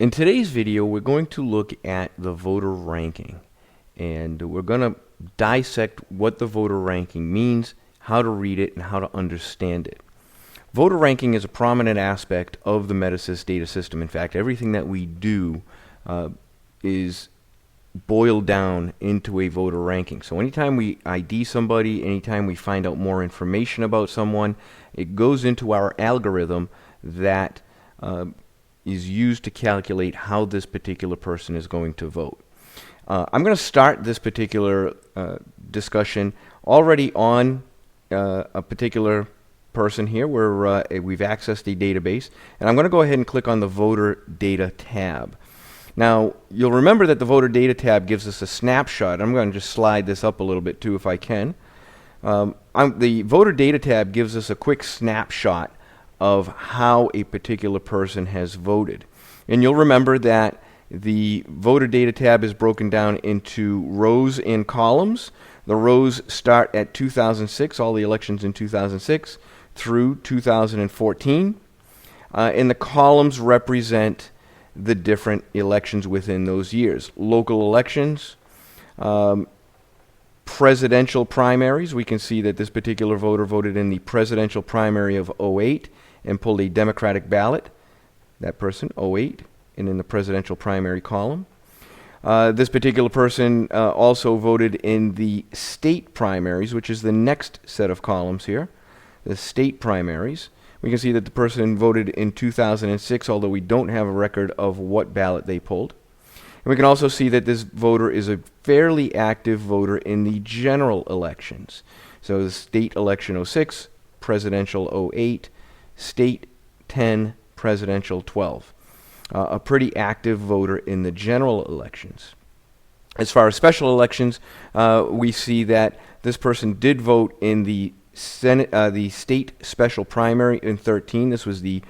In today's video, we're going to look at the voter ranking, and we're going to dissect what the voter ranking means, how to read it, and how to understand it. Voter ranking is a prominent aspect of the Metasys data system. In fact, everything that we do is boiled down into a voter ranking. So anytime we ID somebody, anytime we find out more information about someone, it goes into our algorithm that is used to calculate how this particular person is going to vote. I'm going to start this particular discussion already on a particular person here where we've accessed a database, and I'm going to go ahead and click on the voter data tab. Now, you'll remember that the voter data tab gives us a snapshot. I'm going to just slide this up a little bit too if I can. The voter data tab gives us a quick snapshot of how a particular person has voted. And you'll remember that the voter data tab is broken down into rows and columns. The rows start at 2006, all the elections in 2006, through 2014. And the columns represent the different elections within those years. Local elections, presidential primaries. We can see that this particular voter voted in the presidential primary of 08 and pulled a Democratic ballot. That person, 08, and in the presidential primary column. This particular person also voted in the state primaries, which is the next set of columns here, the state primaries. We can see that the person voted in 2006, although we don't have a record of what ballot they pulled. And we can also see that this voter is a fairly active voter in the general elections. So the state election 06, presidential 08, state 10, presidential 12. A pretty active voter in the general elections. As far as special elections, we see that this person did vote in the Senate, the state special primary in 13. This was the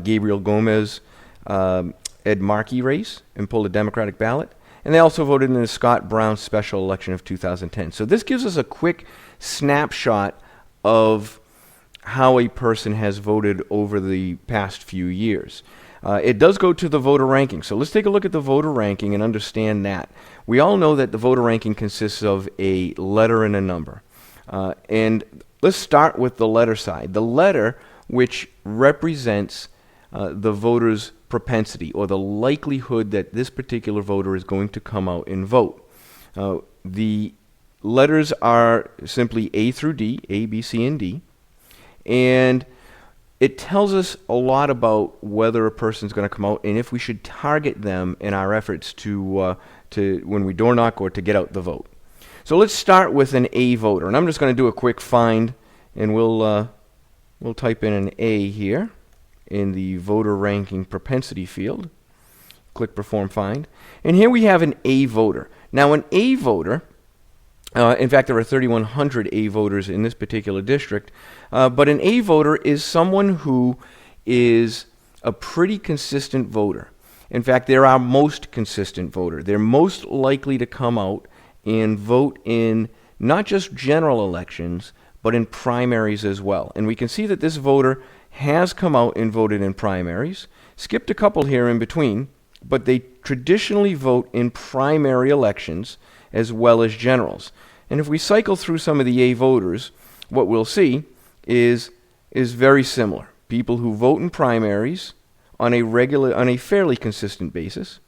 Gabriel Gomez Ed Markey race and pulled a Democratic ballot. And they also voted in the Scott Brown special election of 2010. So this gives us a quick snapshot of how a person has voted over the past few years. It does go to the voter ranking. So let's take a look at the voter ranking and understand that. We all know that the voter ranking consists of a letter and a number. And let's start with the letter side. The letter, which represents the voter's propensity or the likelihood that this particular voter is going to come out and vote. The letters are simply A through D, A, B, C, and D. And it tells us a lot about whether a person's going to come out and if we should target them in our efforts to when we door knock or to get out the vote. So let's start with an A voter, and I'm just going to do a quick find, and we'll type in an A here in the voter ranking propensity field. Click perform find, and here we have an A voter. Now, an A voter. In fact, there are 3,100 A voters in this particular district. But an A voter is someone who is a pretty consistent voter. In fact, they're our most consistent voter. They're most likely to come out and vote in not just general elections, but in primaries as well. And we can see that this voter has come out and voted in primaries, skipped a couple here in between, but they traditionally vote in primary elections as well as generals. And if we cycle through some of the A voters, what we'll see is very similar. People who vote in primaries on a fairly consistent basis,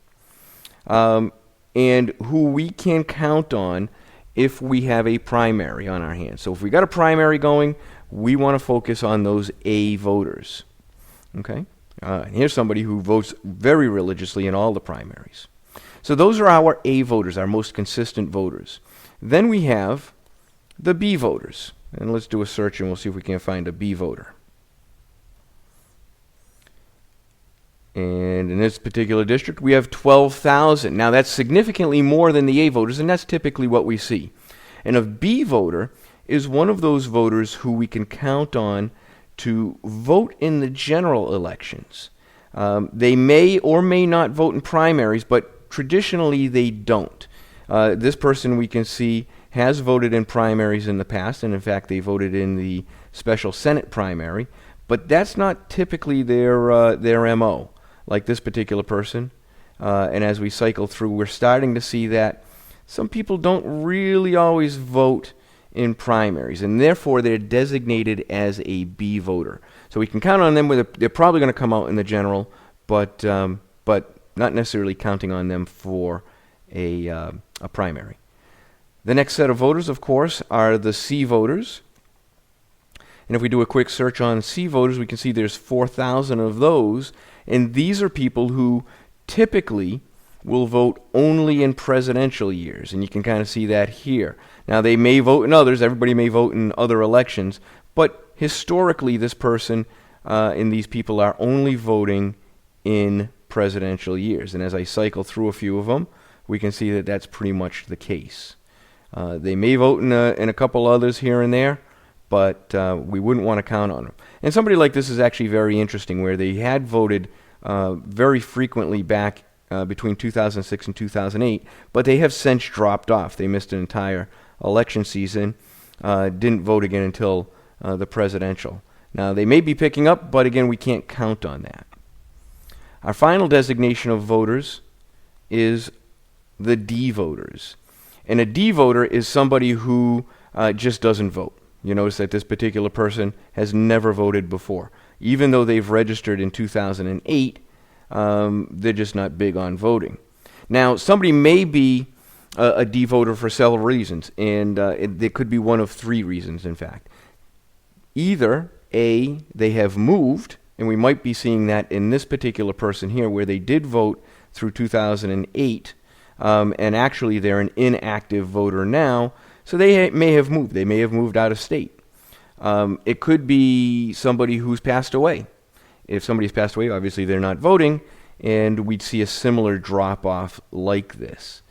and who we can count on if we have a primary on our hands. So if we got a primary going, we want to focus on those A voters. Okay? Here's somebody who votes very religiously in all the primaries. So those are our A voters, our most consistent voters. Then we have the B voters. And let's do a search and we'll see if we can find a B voter. And in this particular district, we have 12,000. Now, that's significantly more than the A voters, and that's typically what we see. And a B voter is one of those voters who we can count on to vote in the general elections. They may or may not vote in primaries, but traditionally they don't. This person we can see has voted in primaries in the past, and in fact they voted in the special Senate primary, but that's not typically their MO. Like this particular person And as we cycle through, we're starting to see that some people don't really always vote in primaries, and therefore they're designated as a B voter. So we can count on them. They're probably going to come out in the general, but not necessarily counting on them for a primary. The next set of voters, of course, are the C voters. And if we do a quick search on C voters, we can see there's 4,000 of those. And these are people who typically will vote only in presidential years. And you can kind of see that here. Now, they may vote in others. Everybody may vote in other elections. But historically, this person and these people are only voting in presidential years. And as I cycle through a few of them, we can see that that's pretty much the case. They may vote in a couple others here and there, but we wouldn't want to count on them. And somebody like this is actually very interesting, where they had voted very frequently back between 2006 and 2008, but they have since dropped off. They missed an entire election season, didn't vote again until the presidential. Now, they may be picking up, but again, we can't count on that. Our final designation of voters is the D voters. And a D voter is somebody who just doesn't vote. You notice that this particular person has never voted before. Even though they've registered in 2008, they're just not big on voting. Now, somebody may be a D voter for several reasons, and there could be one of three reasons, in fact. Either, A, they have moved, and we might be seeing that in this particular person here, where they did vote through 2008, and actually they're an inactive voter now, so they may have moved. They may have moved out of state. It could be somebody who's passed away. If somebody's passed away, obviously they're not voting, and we'd see a similar drop-off like this.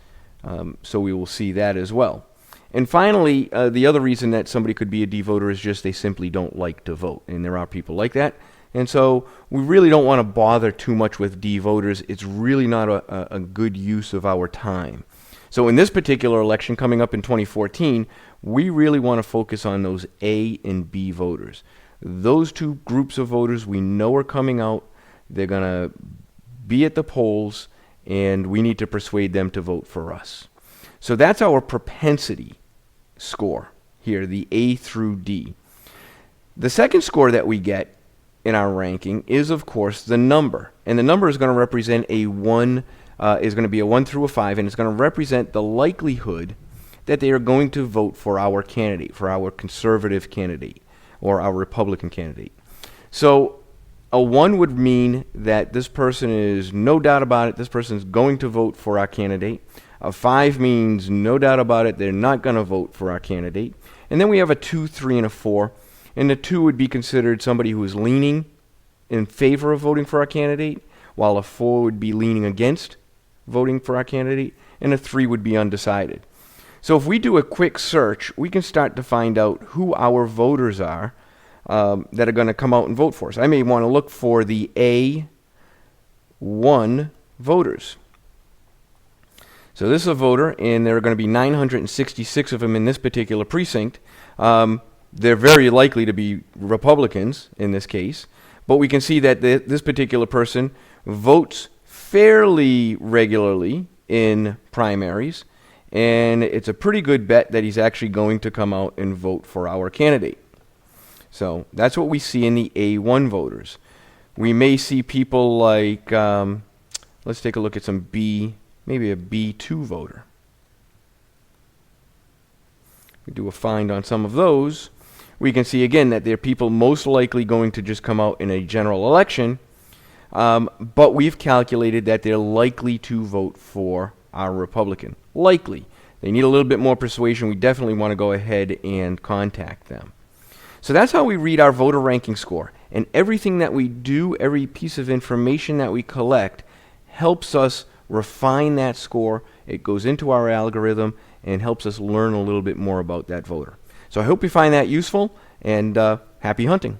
So we will see that as well. And finally, the other reason that somebody could be a D voter is just they simply don't like to vote, and there are people like that. And so we really don't want to bother too much with D voters. It's really not a good use of our time. So in this particular election coming up in 2014, we really want to focus on those A and B voters. Those two groups of voters we know are coming out. They're going to be at the polls, and we need to persuade them to vote for us. So that's our propensity score here, the A through D. The second score that we get in our ranking is, of course, the number. And the number is going to represent a 1, is going to be a 1 through a 5, and it's going to represent the likelihood that they are going to vote for our candidate, for our conservative candidate, or our Republican candidate. So a 1 would mean that this person is no doubt about it, this person is going to vote for our candidate. A 5 means no doubt about it, they're not going to vote for our candidate. And then we have a 2, 3, and a 4. And the 2 would be considered somebody who is leaning in favor of voting for our candidate, while a 4 would be leaning against voting for our candidate, and a 3 would be undecided. So if we do a quick search, we can start to find out who our voters are that are going to come out and vote for us. I may want to look for the A1 voters. So this is a voter, and there are going to be 966 of them in this particular precinct. They're very likely to be Republicans in this case, but we can see that this particular person votes fairly regularly in primaries, and it's a pretty good bet that he's actually going to come out and vote for our candidate. So that's what we see in the A1 voters. We may see people like, let's take a look at some B, maybe a B2 voter. We do a find on some of those. We can see again that they're people most likely going to just come out in a general election, but we've calculated that they're likely to vote for our Republican. Likely. They need a little bit more persuasion. We definitely want to go ahead and contact them. So that's how we read our voter ranking score. And everything that we do, every piece of information that we collect, helps us refine that score. It goes into our algorithm and helps us learn a little bit more about that voter. So I hope you find that useful, and happy hunting.